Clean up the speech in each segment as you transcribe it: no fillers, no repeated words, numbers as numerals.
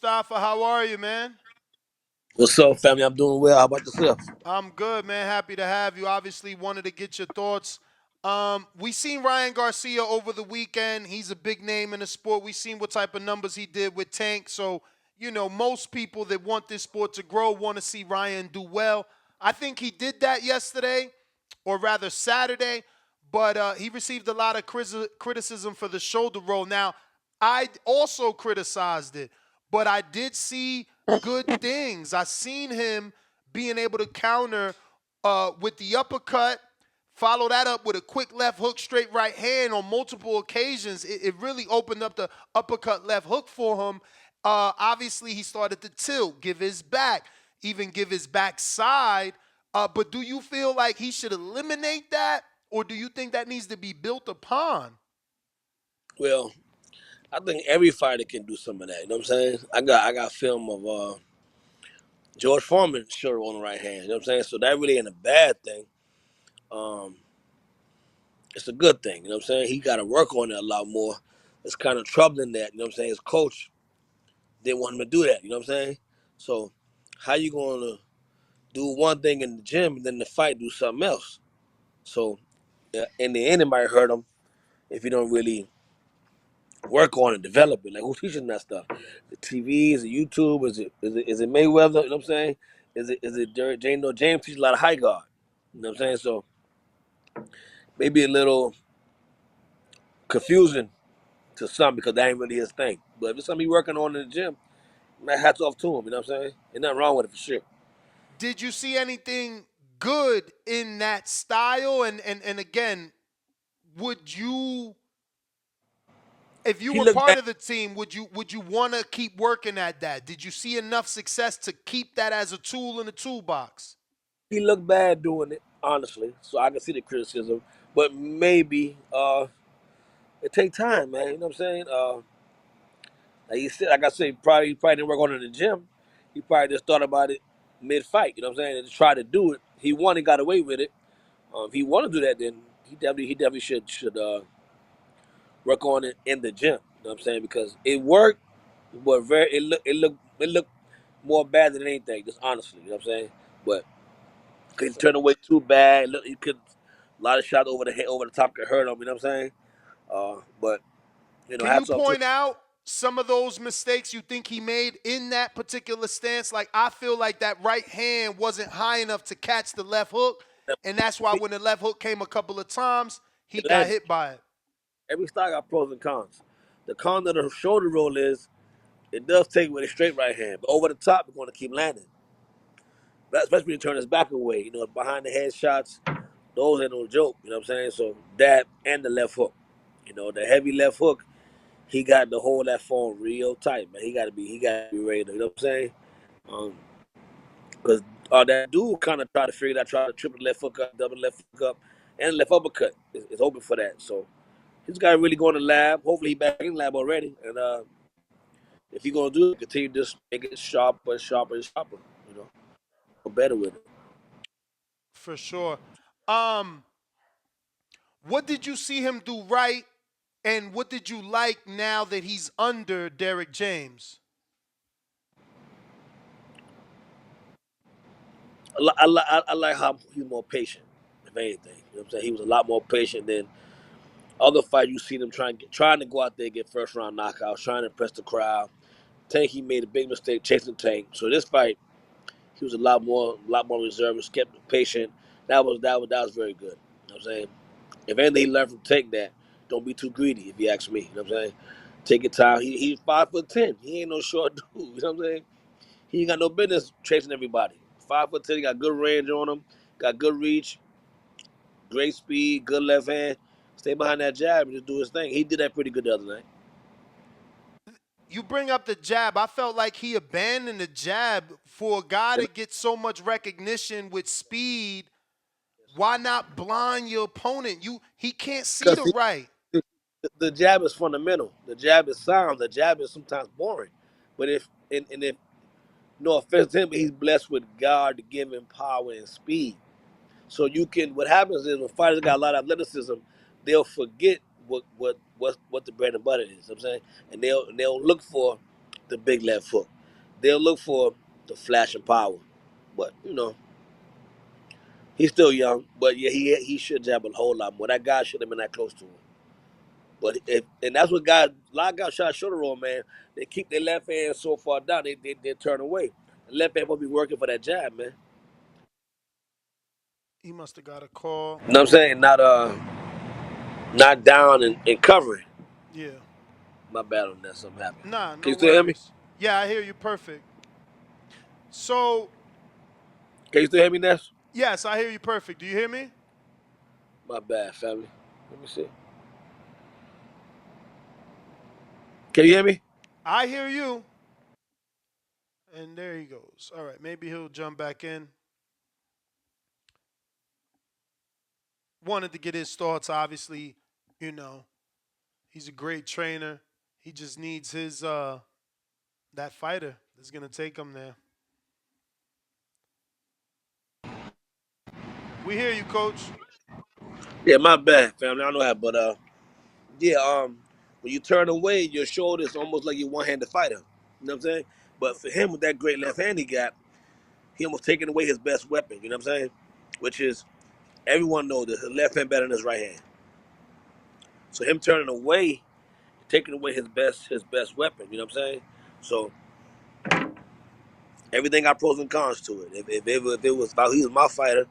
Mustafa. How are you, man? What's up, family? I'm doing well. How about yourself? I'm good, man. Happy to have you. Obviously, wanted to get your thoughts. We seen Ryan Garcia over the weekend. He's a big name in the sport. We seen what type of numbers he did with Tank. So, most people that want this sport to grow want to see Ryan do well. I think he did that yesterday, or rather Saturday, but he received a lot of criticism for the shoulder roll. Now, I also criticized it, but I did see good things. I seen him being able to counter with the uppercut, follow that up with a quick left hook, straight right hand on multiple occasions. It really opened up the uppercut left hook for him. Obviously, he started to tilt, give his back, even give his backside. But do you feel like he should eliminate that, or do you think that needs to be built upon? Well, I think every fighter can do some of that. You know what I'm saying? I got film of George Foreman shoulder on the right hand. You know what I'm saying? So that really ain't a bad thing. Um, it's a good thing. You know what I'm saying? He got to work on it a lot more. It's kind of troubling that. You know what I'm saying? His coach didn't want him to do that. You know what I'm saying? So how you gonna do one thing in the gym and then the fight do something else? So yeah, in the end, it might hurt him if you don't really work on it, develop it. Like who's teaching that stuff? The TV, is it YouTube? Is it Mayweather? You know what I'm saying? Is it Derek James? No, James teaches a lot of high guard. You know what I'm saying? So maybe a little confusing to some because that ain't really his thing. But if it's something he working on in the gym, man, hats off to him. You know what I'm saying? Ain't nothing wrong with it for sure. Did you see anything good in that style? And again, would you, if you He were looked part bad. of the team, would you want to keep working at that? Did you see enough success to keep that as a tool in the toolbox? He looked bad doing it, honestly. So I can see the criticism, but maybe it take time, man. You know what I'm saying? Like he said, like I said, he probably didn't work on it in the gym. He probably just thought about it mid fight. You know what I'm saying? And just tried to do it. He won and got away with it. If he want to do that, then he definitely should work on it in the gym. You know what I'm saying? Because it worked, but it looked more bad than anything. Just honestly, you know what I'm saying? But he turned away too bad. Look, he could a lot of shots over the head, over the top could hurt him. You know what I'm saying? But Can you hats off to him. point out some of those mistakes you think he made in that particular stance? Like, I feel like that right hand wasn't high enough to catch the left hook, and that's why when the left hook came a couple of times, he It got landed. hit by it. Every style got pros and cons. The con of the shoulder roll is it does take with a straight right hand, but over the top, it's going to keep landing. Especially when you turn his back away. You know, behind the head shots, those ain't no joke. You know what I'm saying? So that and the left hook. You know, the heavy left hook, he got to hold that phone real tight, man. He got to be ready. You know what I'm saying? Because that dude kind of tried to figure that, try to triple left hook up, double left hook up, and left uppercut is open for that. So he's got to really go in the lab. Hopefully, he back in the lab already. And if you're gonna do it, continue to just make it sharper and sharper and sharper. You know, get better with it. For sure. Um, what did you see him do right, and what did you like now that he's under Derek James? I like how he's more patient. If anything, you know what I'm saying, he was a lot more patient than other fights. You see them trying to go out there and get first round knockouts, trying to impress the crowd. Tank, he made a big mistake chasing Tank. So this fight, he was a lot more reserved and kept patient. That was very good. You know what I'm saying? If anything, he learned from Tank that don't be too greedy. If you ask me, you know what I'm saying? Take your time. He's 5'10". He ain't no short dude. You know what I'm saying? He ain't got no business chasing everybody. 5'10". He got good range on him. Got good reach, great speed, good left hand. Stay behind that jab and just do his thing. He did that pretty good the other night. You bring up the jab. I felt like he abandoned the jab for a guy to get so much recognition with speed. Why not blind your opponent? He can't see Because the right. the jab is fundamental. The jab is sound. The jab is sometimes boring. But if no offense to him, but he's blessed with God to give him power and speed. So you can. What happens is when fighters got a lot of athleticism, they'll forget what the bread and butter is. You know what I'm saying, and they'll look for the big left hook. they'll look for the flash and power. But he's still young. But yeah, he should jab a whole lot more. That guy should have been that close to him. But and that's what guys, a lot of guys shot shoulder roll, man. They keep their left hand so far down, they turn away. The left hand will be working for that jab, man. He must have got a call. You know what I'm saying? Not down and covering. Yeah. My bad on that. Something happened. Nah, Can no you still hear me? worries. Yeah, I hear you perfect. So, Can you still hear me, Ness? yes, I hear you perfect. Do you hear me? My bad, family. Let me see. Can you hear me? I hear you. And there he goes. All right, maybe he'll jump back in. Wanted to get his thoughts, obviously. You know, he's a great trainer. He just needs his that fighter that's gonna take him there. We hear you, coach. Yeah, my bad, family. I don't know that, but yeah, when you turn away, your shoulder is almost like you're one-handed fighter. You know what I'm saying? But for him, with that great left hand he got, he almost taking away his best weapon. You know what I'm saying? Which is everyone knows that his left hand better than his right hand. So him turning away, taking away his best weapon. You know what I'm saying? So everything got pros and cons to it. If it was about he was my fighter,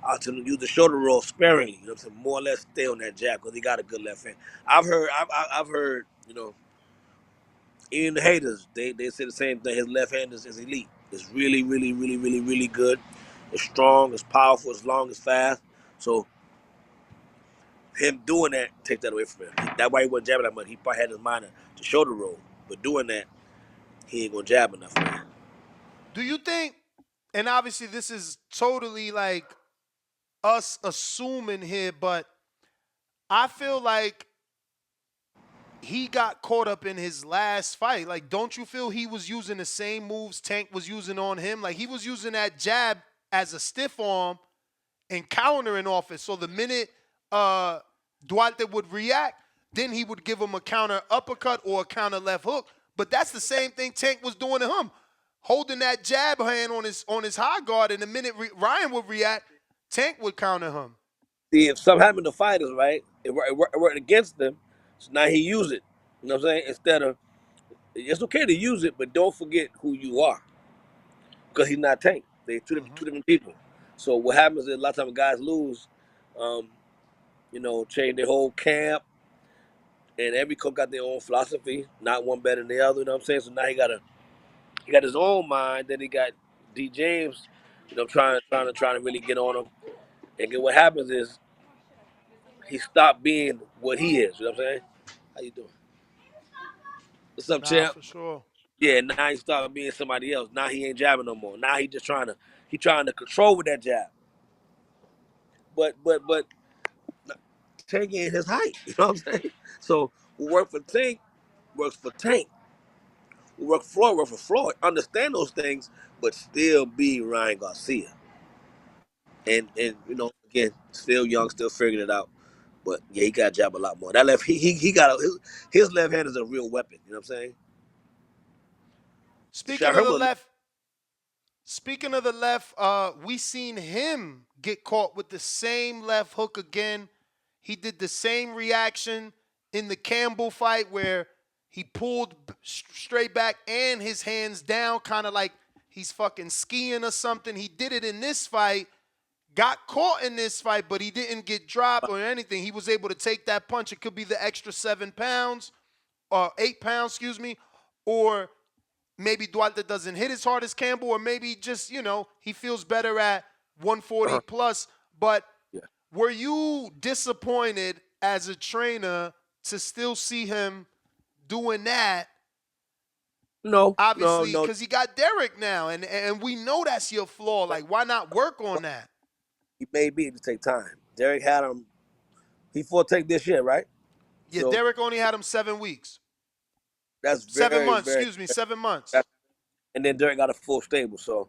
I'll tell him to use the shoulder roll sparingly. You know what I'm saying? More or less stay on that jab because he got a good left hand. I've heard, even the haters, they say the same thing. His left hand is elite. It's really, really, really, really, really good. It's strong, it's powerful, it's long, it's fast. So him doing that take that away from him. That's why he wasn't jabbing that much. He probably had in his mind to shoulder roll. But doing that, he ain't gonna jab enough, man. Do you think? And obviously, this is totally like us assuming here, but I feel like he got caught up in his last fight. Like, don't you feel he was using the same moves Tank was using on him? Like, he was using that jab as a stiff arm and countering off it. So the minute Duarte would react, then he would give him a counter uppercut or a counter left hook. But that's the same thing Tank was doing to him, holding that jab hand on his high guard. And the minute Ryan would react, Tank would counter him. See, if something happened to fighters, right, it worked against them, so now he use it. You know what I'm saying? Instead of, it's okay to use it, but don't forget who you are. Because he's not Tank. They Mm-hmm. two different people. So what happens is a lot of times guys lose, um, change their whole camp, and every coach got their own philosophy, not one better than the other. You know what I'm saying? So now he got his own mind. Then he got D James, trying to really get on him. And then what happens is he stopped being what he is. You know what I'm saying? How you doing? What's up, Nah, champ? for sure. Yeah, now he started being somebody else. Now he ain't jabbing no more. Now he trying to control with that jab. But Tank ain't his height. You know what I'm saying? So what work for Tank works for Tank. What work for Floyd. Understand those things, but still be Ryan Garcia. And again, still young, still figuring it out. But yeah, he got to jab a lot more. That left, he got his left hand is a real weapon. You know what I'm saying? The shot Speaking of hurt the was left, Speaking of the left, we seen him get caught with the same left hook again. He did the same reaction in the Campbell fight where he pulled straight back and his hands down, kind of like he's fucking skiing or something. He did it in this fight, got caught in this fight, but he didn't get dropped or anything. He was able to take that punch. It could be the extra 7 pounds or 8 pounds, excuse me, or maybe Duarte doesn't hit as hard as Campbell, or maybe just, he feels better at 140 uh plus. But yeah. were you disappointed as a trainer to still see him doing that? No, no, Obviously, no. because he got Derek now, and we know that's your flaw. Like, why not work on that? He may be to take time. Derek had him. He fought Tank this year, right? Yeah, So Derek only had him 7 weeks. that's Seven very, months, very. excuse me, 7 months. That, and then Derek got a full stable. So,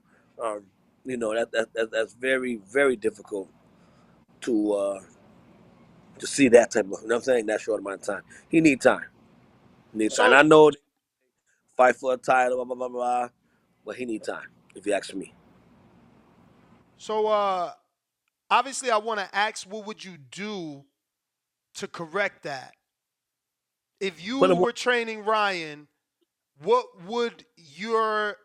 that's very, very difficult to see that type of. You know what I'm saying? That short amount of time. He need time. And So I know fight for a title, blah blah blah blah. but he need time, if you ask me. So obviously I want to ask what would you do to correct that? If Put you him on. were training Ryan, what would your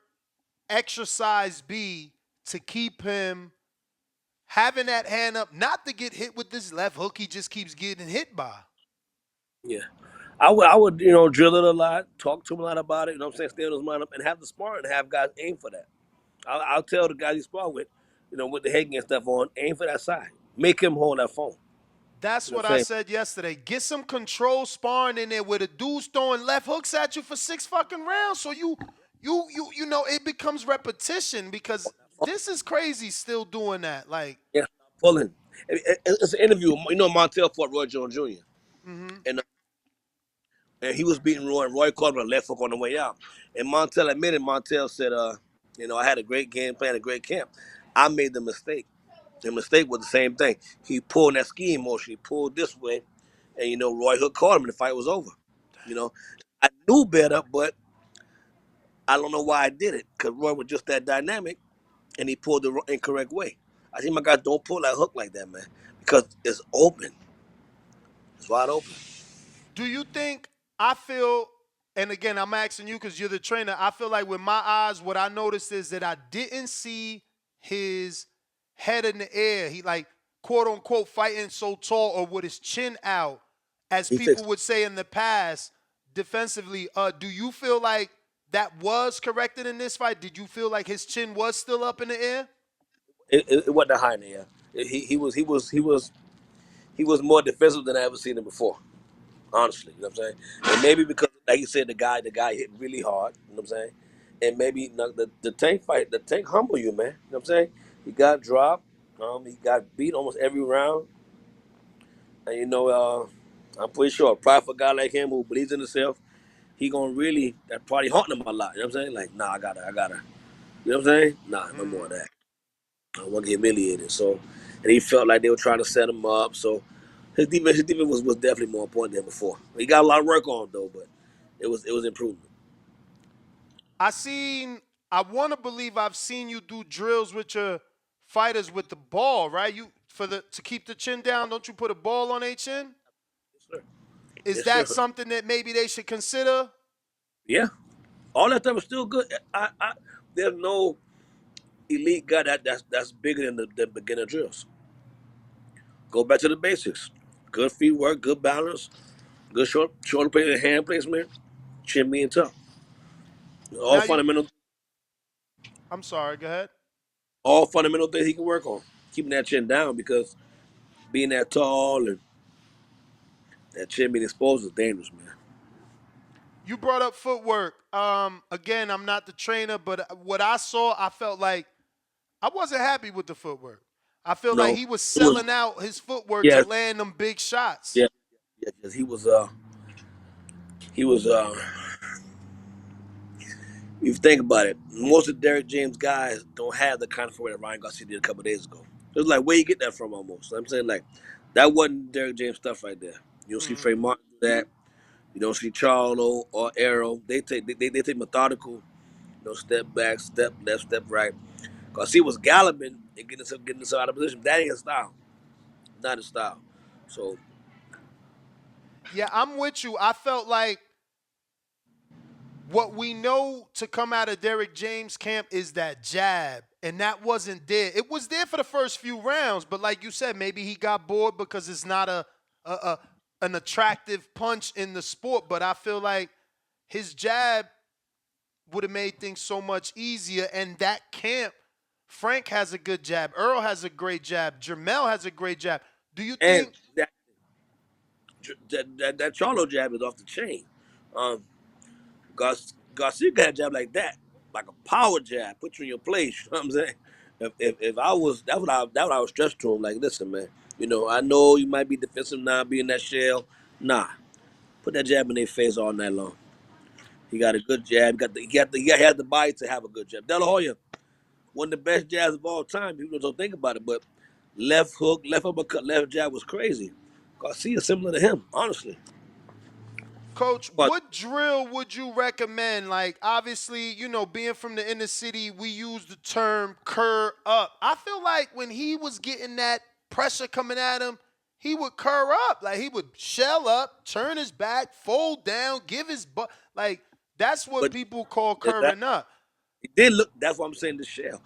exercise be to keep him having that hand up, not to get hit with this left hook he just keeps getting hit by? Yeah. I would, you know, drill it a lot, talk to him a lot about it, you know what I'm saying, stay on his mind up, and have the sparring and have guys aim for that. I'll tell the guys you spar with, you know, with the head and stuff on, aim for that side. Make him hold that phone. That's You know what what I'm I saying? said yesterday. Get some control sparring in there where the dude's throwing left hooks at you for 6 fucking rounds. So you know it becomes repetition because this is crazy still doing that. Like, Yeah, pulling. It's an interview. You know, Montel fought Roy Jones Jr. mm-hmm. and and he was beating Roy, and Roy caught him a left hook on the way out. And Montel admitted, Montel said, you know, I had a great game plan, a great camp. I made the mistake. The mistake was the same thing. He pulled that skiing motion. He pulled this way, and you know, Roy Hook caught him, and the fight was over. You know, I knew better, but I don't know why I did it because Roy was just that dynamic, and he pulled the incorrect way. I think my guy don't pull that hook like that, man, because it's open. It's wide open. Do you think I feel, and again, I'm asking you because you're the trainer, I feel like with my eyes, what I noticed is that I didn't see his head in the air. He, like, quote unquote, fighting so tall or with his chin out, as He people fixed would say in the past defensively. Do you feel like that was corrected in this fight? Did you feel like his chin was still up in the air? it wasn't that high in the air. He was more defensive than I ever seen him before. Honestly, you know what I'm saying? And maybe because, like you said, the guy hit really hard. You know what I'm saying? And maybe, you know, the tank fight, the tank humble you, man. You know what I'm saying? He got dropped. He got beat almost every round. And you know, I'm pretty sure a prideful guy like him who believes in himself, he gonna really that probably haunting him a lot. You know what I'm saying? Like, nah, I gotta. You know what I'm saying? Nah, no more of Mm-hmm. that. I don't want to get humiliated. So, and he felt like they were trying to set him up. So, his defense was definitely more important than before. He got a lot of work on though, but it was improvement. I seen. I want to believe I've seen you do drills with your fighters with the ball, right? You for the to keep the chin down. Don't you put a ball on their chin? Yes, sir. Is Yes, sir. that something that maybe they should consider? Yeah, all that stuff is still good. There's no elite guy that's bigger than beginner drills. Go back to the basics. Good feet work, good balance, good shoulder placement, hand placement, chin being tough. All Now you. fundamental, I'm sorry. Go ahead. all fundamental things he can work on. Keeping that chin down because being that tall and that chin being exposed is dangerous, man. You brought up footwork. Again, I'm not the trainer, but what I saw, I felt like I wasn't happy with the footwork. I feel like No, he was it was selling out his footwork to yes, land them big shots. yes, yes, yes. He was. If you think about it, most of Derek James guys don't have the kind of footwork that Ryan Garcia did a couple days ago. It was like where you get that from almost. I'm saying like that wasn't Derek James stuff right there. You don't see Hmm. Trey Martin do that. You don't see Charlo or Arrow. They take methodical, step back, step left, step right. Cause he was galloping and getting himself out of position. That ain't his style. Not his style. So Yeah, I'm with you. I felt like what we know to come out of Derek James' camp is that jab, and that wasn't there. It was there for the first few rounds, but like you said, maybe he got bored because it's not a an attractive punch in the sport. But I feel like his jab would have made things so much easier. And that camp, Frank has a good jab, Earl has a great jab, Jermel has a great jab. Do you and think? that Charlo jab is off the chain. Um, Garcia got a jab like that, like a power jab, put you in your place. You know what I'm saying? If I was that what I was stressed to him. Like, listen, man. I know you might be defensive now, being that shell. Nah, put that jab in their face all night long. He got a good jab. He had the body to have a good jab. De La Hoya, one of the best jabs of all time. People don't think about it, but left hook, left uppercut, left jab was crazy. Garcia similar to him, honestly. Coach, But what drill would you recommend? Like, obviously, being from the inner city, we use the term cur up. I feel like when he was getting that pressure coming at him, he would cur up. Like, he would shell up, turn his back, fold down, give his butt. Like, that's what but people call that curring up. it did look. That's what I'm saying to Shell.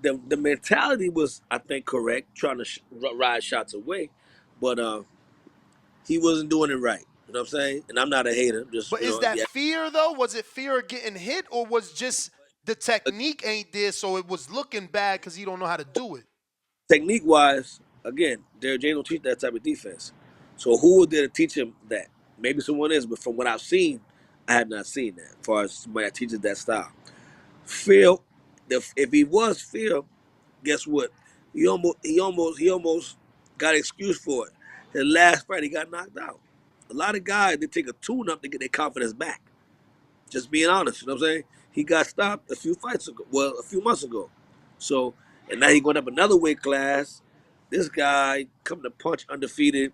The mentality was, I think, correct, trying to ride shots away, but he wasn't doing it right. You know what I'm saying? And I'm not a hater. Just But is that yeah. fear, though? Was it fear of getting hit, or was just the technique ain't there, so it was looking bad because he don't know how to do it? Technique wise, again, Derrick James don't teach that type of defense. So who was there to teach him that? Maybe someone is, but from what I've seen, I have not seen that. As far as somebody that teaches that style, Phil, if he was Phil, guess what? He almost got an excuse for it. His last fight, he got knocked out. A lot of guys they take a tune up to get their confidence back. Just being honest, you know what I'm saying? He got stopped a few fights ago, well, a few months ago. So, and now he going up another weight class. This guy coming to punch undefeated.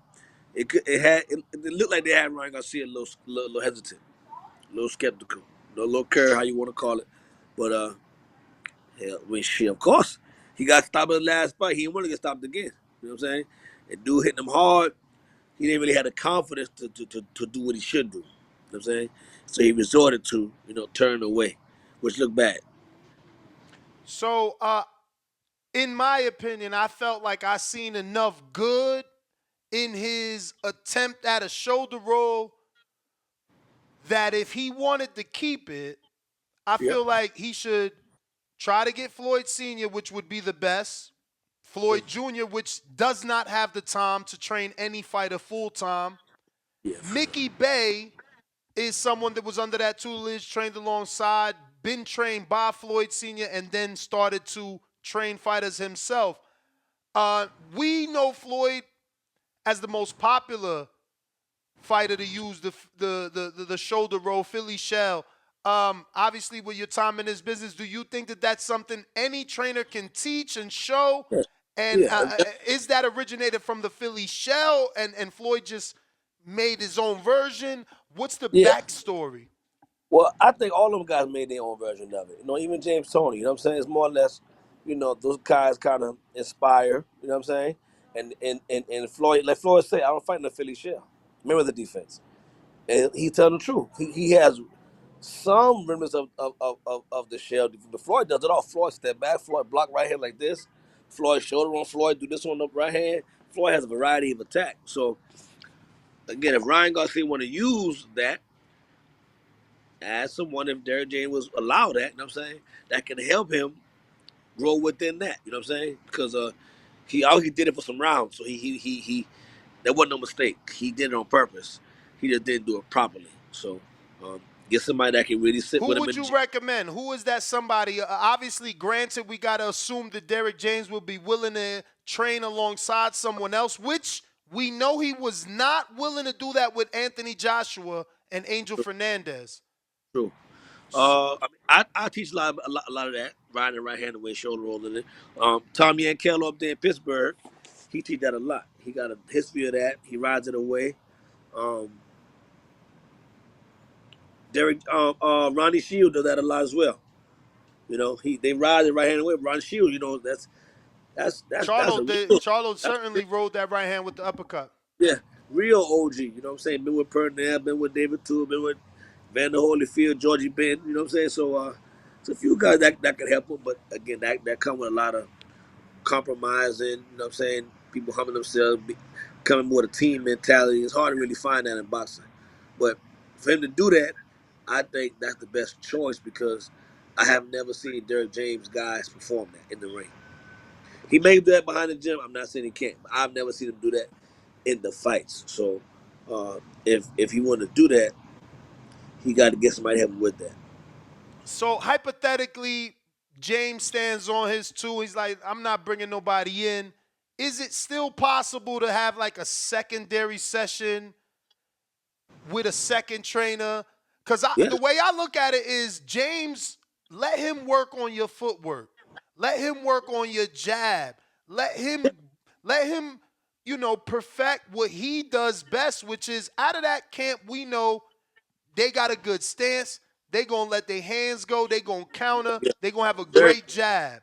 It looked like they had Ryan Garcia a little hesitant, a little skeptical, a little curve, how you want to call it. But hell, I mean, shit, of course, he got stopped in the last fight. He didn't want to get stopped again. You know what I'm saying? And dude hitting him hard. He didn't really have the confidence to do what he should do. You know what I'm saying? So he resorted to, turn away, which looked bad. So, in my opinion, I felt like I seen enough good in his attempt at a shoulder roll that if he wanted to keep it, I Yep. feel like he should try to get Floyd Sr., which would be the best. Floyd Jr., which does not have the time to train any fighter full time. Yeah. Mickey Bay is someone that was under that tutelage, trained alongside, been trained by Floyd Sr., and then started to train fighters himself. We know Floyd as the most popular fighter to use the shoulder roll, Philly shell. Obviously, with your time in this business, do you think that that's something any trainer can teach and show? Yeah. And Yeah. is that originated from the Philly shell and Floyd just made his own version? What's the Yeah. backstory? Well, I think all of them guys made their own version of it. Even James Tony. You know what I'm saying? It's more or less, those guys kind of inspire. You know what I'm saying? And Floyd, like Floyd said, I don't fight in the Philly shell. Remember the defense. And he's telling the truth. He has some remnants of the shell. The Floyd does it all. Floyd step back. Floyd block right hand like this. Floyd shoulder on Floyd. Do this one up right hand. Floyd has a variety of attack. So again, if Ryan Garcia want to use that as someone, if Derrick James was allowed that, you know what I'm saying, that can help him grow within that. You know what I'm saying? Because he did it for some rounds, so he that wasn't no mistake. He did it on purpose. He just didn't do it properly. So um, get somebody that can really sit Who with him would in the you gym. recommend? Who is that somebody? Obviously, granted, we got to assume that Derrick James will be willing to train alongside someone else, which we know he was not willing to do that with Anthony Joshua and Angel Fernandez. True. I teach a lot of that, riding the right hand away, shoulder rolling it. Tommy Yankello up there in Pittsburgh, he teach that a lot. He got a history of that. He rides it away. Um, Derek, Ronnie Shield does that a lot as well. They ride it right hand away. Ronnie Shield, that's a Charlo that's certainly rode that right hand with the uppercut. yeah, real OG. You know what I'm saying? Been with Purnell, been with David Tool, been with Vander Holyfield, Georgie Ben. You know what I'm saying? So it's a few guys that could help him, but again, that come with a lot of compromising. You know what I'm saying? People humbling themselves, coming more to team mentality. It's hard to really find that in boxing, but for him to do that, I think that's the best choice because I have never seen Derrick James guys perform that in the ring. He may do that behind the gym. I'm not saying he can't, but I've never seen him do that in the fights. So if he wanted to do that, he got to get somebody to help him with that. So hypothetically, James stands on his two. He's like, I'm not bringing nobody in. Is it still possible to have like a secondary session with a second trainer? Because Yeah, the way I look at it is, James, let him work on your footwork. Let him work on your jab. Let him, let him, perfect what he does best, which is out of that camp, we know They got a good stance. They gonna let their hands go. They gonna counter. Yeah. They gonna have a Very, great jab.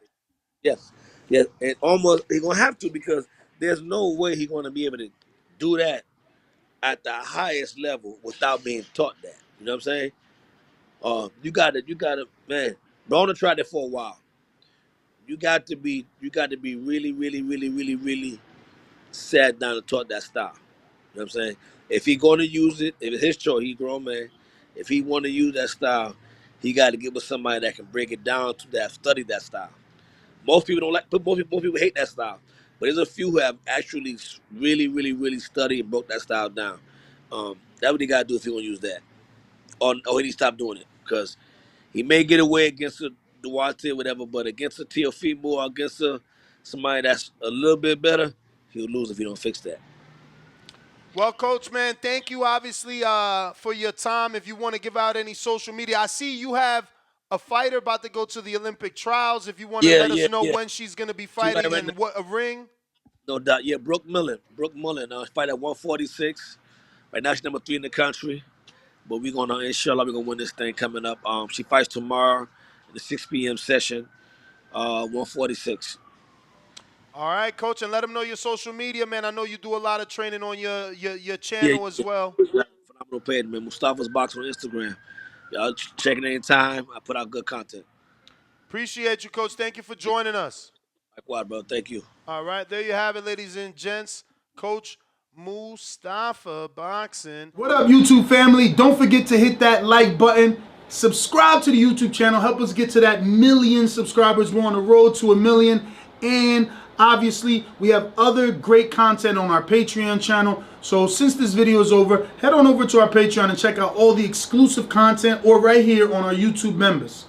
yes. Yes. And almost he gonna have to because there's no way he's gonna be able to do that at the highest level without being taught that. You know what I'm saying? You gotta, man. Broner tried it for a while. You got to be really, really, really, really, really sat down and taught that style. You know what I'm saying? If he gonna use it, if it's his choice, he grown man. If he want to use that style, he got to get with somebody that can break it down to that, study that style. Most people don't like, but most people hate that style. But there's a few who have actually really, really, really studied and broke that style down. That's what he got to do if he gonna use that, or he stop doing it because he may get away against a Duarte or whatever, but against a Teofimo or against somebody that's a little bit better, he'll lose if he don't fix that. Well, Coach, man, thank you obviously for your time. If you want to give out any social media, I see you have a fighter about to go to the Olympic trials. If you want to Yeah, let us yeah, know yeah. when she's going to be She like fighting right now, and what a ring. no doubt. Yeah, Brooke Mullen. Brooke Mullen. Fight at 146. Right now she's number 3 in the country. But we're gonna, inshallah, we're gonna win this thing coming up. She fights tomorrow in the 6 p.m. session. 146. All right, Coach, and let them know your social media, man. I know you do a lot of training on your Yeah, channel as yeah. well. Phenomenal page, man. Mustafa's Box on Instagram. Y'all check it anytime. I put out good content. Appreciate you, Coach. Thank you for joining us. Likewise, bro. Thank you. All right, there you have it, ladies and gents. Coach Mustafa Boxing. What up, YouTube family? Don't forget to hit that like button. Subscribe to the YouTube channel. Help us get to that 1,000,000 subscribers. We're on the road to 1,000,000. And obviously, we have other great content on our Patreon channel. So since this video is over, head on over to our Patreon and check out all the exclusive content or right here on our YouTube members.